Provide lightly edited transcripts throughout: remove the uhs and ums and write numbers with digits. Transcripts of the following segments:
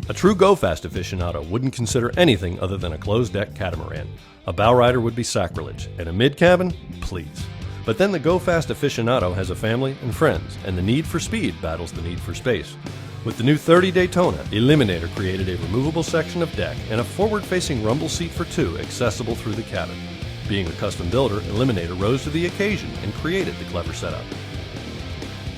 A true go-fast aficionado wouldn't consider anything other than a closed-deck catamaran. A bow rider would be sacrilege, and a mid-cabin? Please. But then the go-fast aficionado has a family and friends, and the need for speed battles the need for space. With the new 30 Daytona, Eliminator created a removable section of deck and a forward-facing rumble seat for two accessible through the cabin. Being a custom builder, Eliminator rose to the occasion and created the clever setup.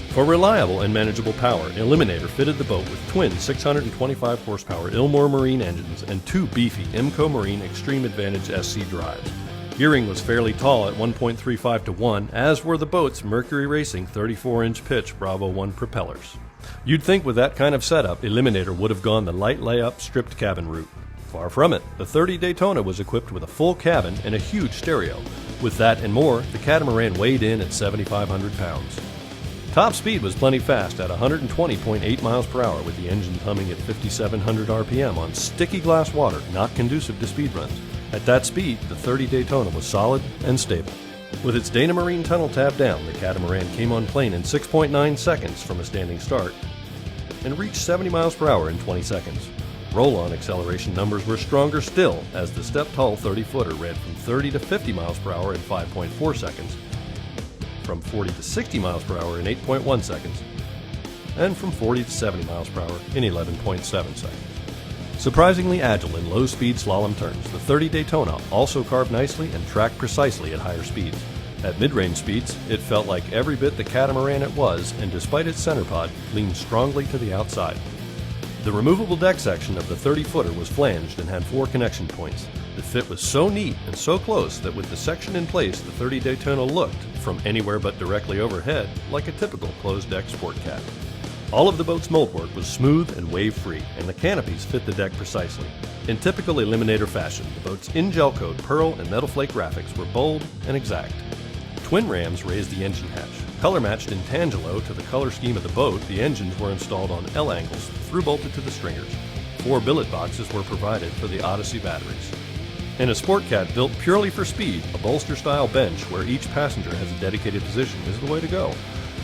For reliable and manageable power, Eliminator fitted the boat with twin 625 horsepower Ilmor Marine engines and two beefy Imco Marine Extreme Advantage SC drives. Gearing was fairly tall at 1.35 to 1, as were the boat's Mercury Racing 34-inch pitch Bravo 1 propellers. You'd think with that kind of setup, Eliminator would have gone the light layup stripped cabin route. Far from it. The 30 Daytona was equipped with a full cabin and a huge stereo. With that and more, the catamaran weighed in at 7,500 pounds. Top speed was plenty fast at 120.8 miles per hour, with the engine humming at 5,700 RPM on sticky glass water not conducive to speed runs. At that speed, the 30 Daytona was solid and stable. With its Dana Marine tunnel tab down, the catamaran came on plane in 6.9 seconds from a standing start and reached 70 miles per hour in 20 seconds. Roll-on acceleration numbers were stronger still, as the step-tall 30-footer ran from 30 to 50 miles per hour in 5.4 seconds, from 40 to 60 miles per hour in 8.1 seconds, and from 40 to 70 miles per hour in 11.7 seconds. Surprisingly agile in low-speed slalom turns, the 30 Daytona also carved nicely and tracked precisely at higher speeds. At mid-range speeds, it felt like every bit the catamaran it was, and despite its center pod, leaned strongly to the outside. The removable deck section of the 30-footer was flanged and had 4 connection points. The fit was so neat and so close that with the section in place, the 30 Daytona looked, from anywhere but directly overhead, like a typical closed-deck sport cat. All of the boat's moldwork was smooth and wave-free, and the canopies fit the deck precisely. In typical Eliminator fashion, the boat's in-gel coat pearl and metal flake graphics were bold and exact. Twin rams raised the engine hatch. Color-matched in Tangelo to the color scheme of the boat, the engines were installed on L-angles, through-bolted to the stringers. 4 billet boxes were provided for the Odyssey batteries. In a Sport Cat built purely for speed, a bolster-style bench where each passenger has a dedicated position is the way to go.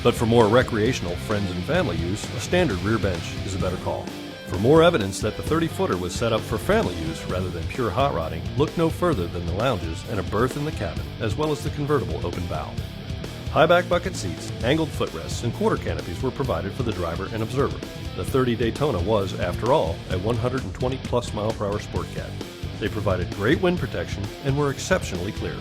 But for more recreational, friends and family use, a standard rear bench is a better call. For more evidence that the 30-footer was set up for family use rather than pure hot rodding, look no further than the lounges and a berth in the cabin, as well as the convertible open bow. High-back bucket seats, angled footrests, and quarter canopies were provided for the driver and observer. The 30 Daytona was, after all, a 120-plus mile-per-hour Sport Cat. They provided great wind protection and were exceptionally clear.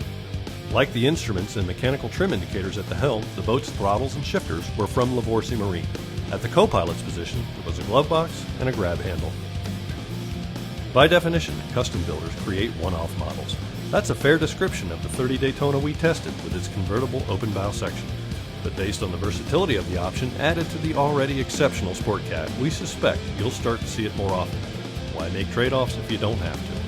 Like the instruments and mechanical trim indicators at the helm, the boat's throttles and shifters were from Lavorsi Marine. At the co-pilot's position, there was a glove box and a grab handle. By definition, custom builders create one-off models. That's a fair description of the 30 Daytona we tested with its convertible open bow section. But based on the versatility of the option added to the already exceptional Sport Cat, we suspect you'll start to see it more often. Why make trade-offs if you don't have to?